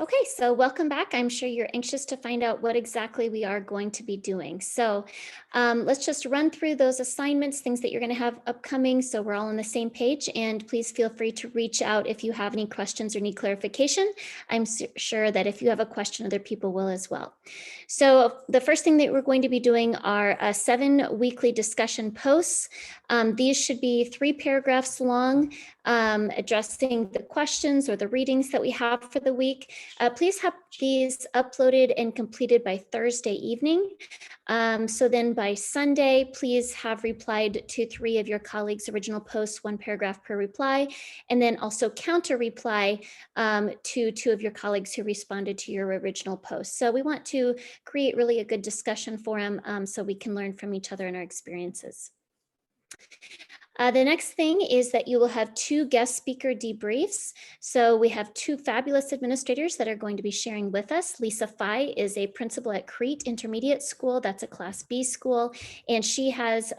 Okay, so welcome back. I'm sure you're anxious to find out what exactly we are going to be doing. So let's just run through those assignments, things that you're going to have upcoming, so we're all on the same page. And please feel free to reach out if you have any questions or need clarification. I'm sure that if you have a question, other people will as well. So the first thing that we're going to be doing are 7 weekly discussion posts. These should be 3 paragraphs long, addressing the questions or the readings that we have for the week. Please have these uploaded and completed by Thursday evening. So then by Sunday, please have replied to 3 of your colleagues' original posts, 1 paragraph per reply, and then also counter reply to 2 of your colleagues who responded to your original post. So we want to create really a good discussion forum so we can learn from each other and our experiences. The next thing is that you will have 2 guest speaker debriefs. So we have 2 fabulous administrators that are going to be sharing with us. Lisa Fye is a principal at Crete Intermediate School. That's a Class B school. And she has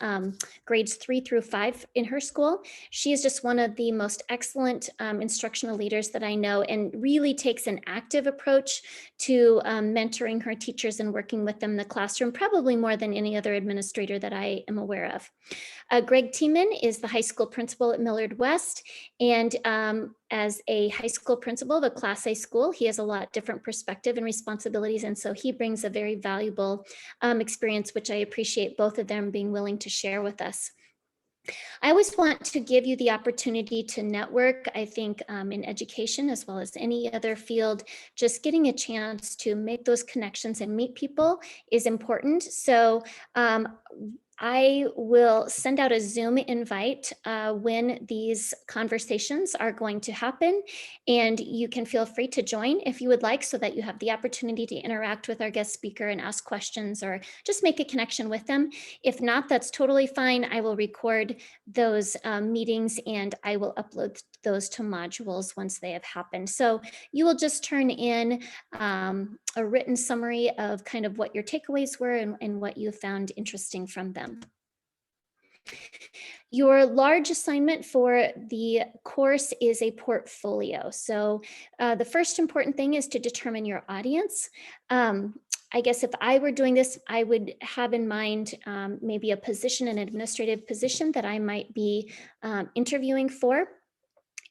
grades 3 through 5 in her school. She is just one of the most excellent instructional leaders that I know and really takes an active approach to mentoring her teachers and working with them in the classroom, probably more than any other administrator that I am aware of. Greg Tiemann is the high school principal at Millard West. And as a high school principal of a Class A school, he has a lot different perspective and responsibilities. And so he brings a very valuable experience, which I appreciate both of them being willing to share with us. I always want to give you the opportunity to network. I think in education, as well as any other field, just getting a chance to make those connections and meet people is important. So I will send out a Zoom invite when these conversations are going to happen, and you can feel free to join if you would like, so that you have the opportunity to interact with our guest speaker and ask questions or just make a connection with them. If not, that's totally fine. I will record those meetings and I will upload those to modules once they have happened. So you will just turn in a written summary of kind of what your takeaways were and what you found interesting from them. Your large assignment for the course is a portfolio. So the first important thing is to determine your audience. I guess if I were doing this, I would have in mind maybe a position, an administrative position that I might be interviewing for.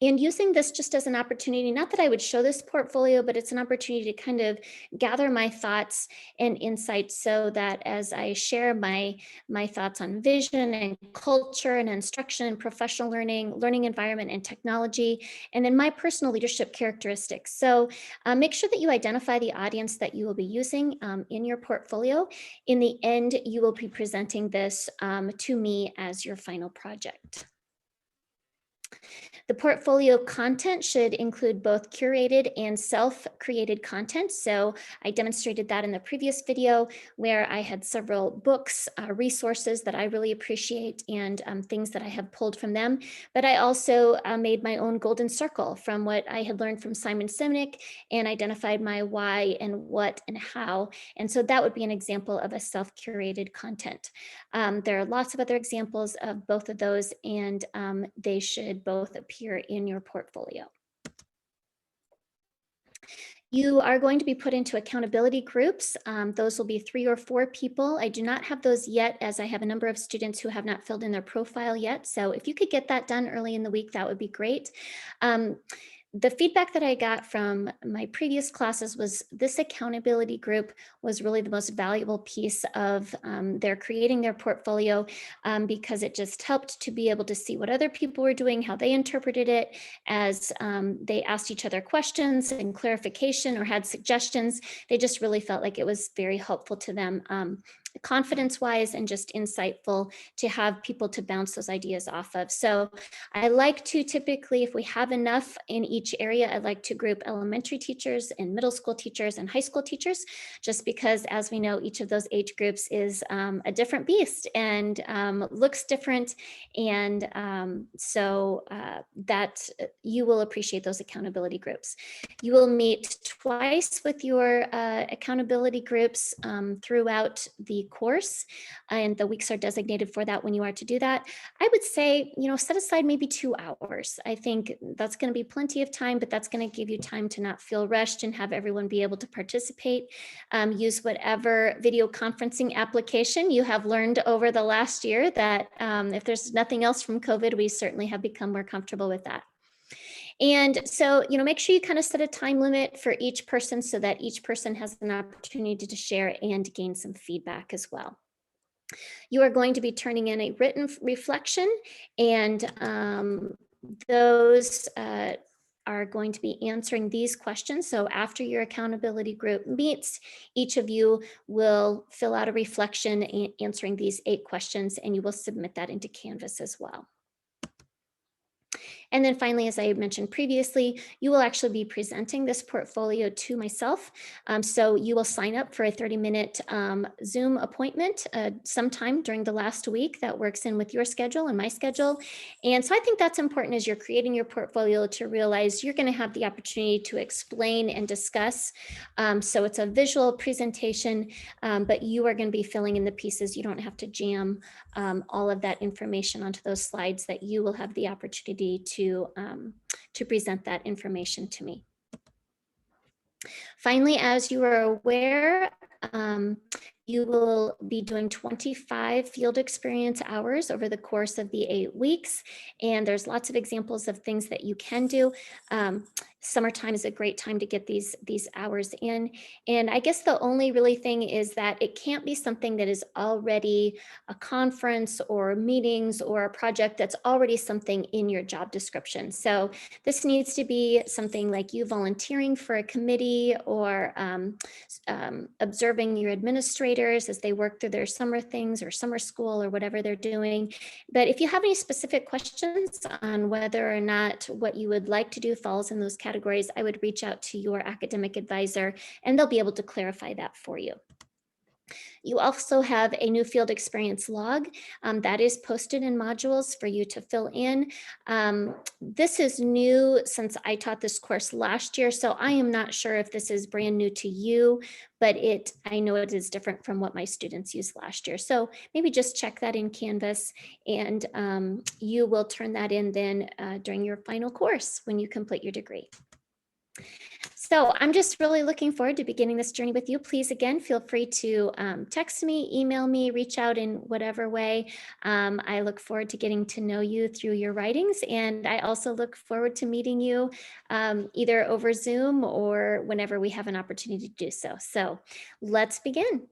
And using this just as an opportunity, not that I would show this portfolio, but it's an opportunity to kind of gather my thoughts and insights so that as I share my thoughts on vision and culture and instruction and professional learning, learning environment and technology, and then my personal leadership characteristics. So make sure that you identify the audience that you will be using in your portfolio. In the end, you will be presenting this to me as your final project. The portfolio content should include both curated and self-created content. So I demonstrated that in the previous video where I had several books, resources that I really appreciate and things that I have pulled from them. But I also made my own golden circle from what I had learned from Simon Sinek and identified my why and what and how. And so that would be an example of a self-curated content. There are lots of other examples of both of those, and they should both appear in your portfolio. You are going to be put into accountability groups. Those will be 3 or 4 people. I do not have those yet, as I have a number of students who have not filled in their profile yet. So if you could get that done early in the week, that would be great. The feedback that I got from my previous classes was this accountability group was really the most valuable piece of their creating their portfolio because it just helped to be able to see what other people were doing, how they interpreted it, as they asked each other questions and clarification or had suggestions. They just really felt like it was very helpful to them. Confidence-wise and just insightful to have people to bounce those ideas off of. So I like to typically, if we have enough in each area, I like to group elementary teachers and middle school teachers and high school teachers, just because as we know, each of those age groups is a different beast and looks different. And so that you will appreciate those accountability groups. You will meet twice with your accountability groups throughout the the course, and the weeks are designated for that when you are to do that. I would say, set aside maybe 2 hours. I think that's going to be plenty of time, but that's going to give you time to not feel rushed and have everyone be able to participate. Use whatever video conferencing application you have learned over the last year that if there's nothing else from COVID, we certainly have become more comfortable with that. And so, make sure you kind of set a time limit for each person so that each person has an opportunity to share and gain some feedback as well. You are going to be turning in a written reflection, and those are going to be answering these questions. So after your accountability group meets, each of you will fill out a reflection answering these 8 questions, and you will submit that into Canvas as well. And then finally, as I mentioned previously, you will actually be presenting this portfolio to myself. So you will sign up for a 30-minute Zoom appointment sometime during the last week that works in with your schedule and my schedule. And so I think that's important as you're creating your portfolio to realize you're going to have the opportunity to explain and discuss. So it's a visual presentation, but you are going to be filling in the pieces. You don't have to jam all of that information onto those slides, that you will have the opportunity to present that information to me. Finally, as you are aware, you will be doing 25 field experience hours over the course of the 8 weeks. And there's lots of examples of things that you can do. Summertime is a great time to get these hours in. And I guess the only really thing is that it can't be something that is already a conference or meetings or a project that's already something in your job description. So this needs to be something like you volunteering for a committee or observing your administrators as they work through their summer things or summer school or whatever they're doing. But if you have any specific questions on whether or not what you would like to do falls in those categories, I would reach out to your academic advisor and they'll be able to clarify that for you. You also have a new field experience log that is posted in modules for you to fill in. This is new since I taught this course last year, so I am not sure if this is brand new to you, but I know it is different from what my students used last year. So maybe just check that in Canvas, and you will turn that in then during your final course when you complete your degree. So I'm just really looking forward to beginning this journey with you. Please, again, feel free to text me, email me, reach out in whatever way. I look forward to getting to know you through your writings. And I also look forward to meeting you either over Zoom or whenever we have an opportunity to do so. So let's begin.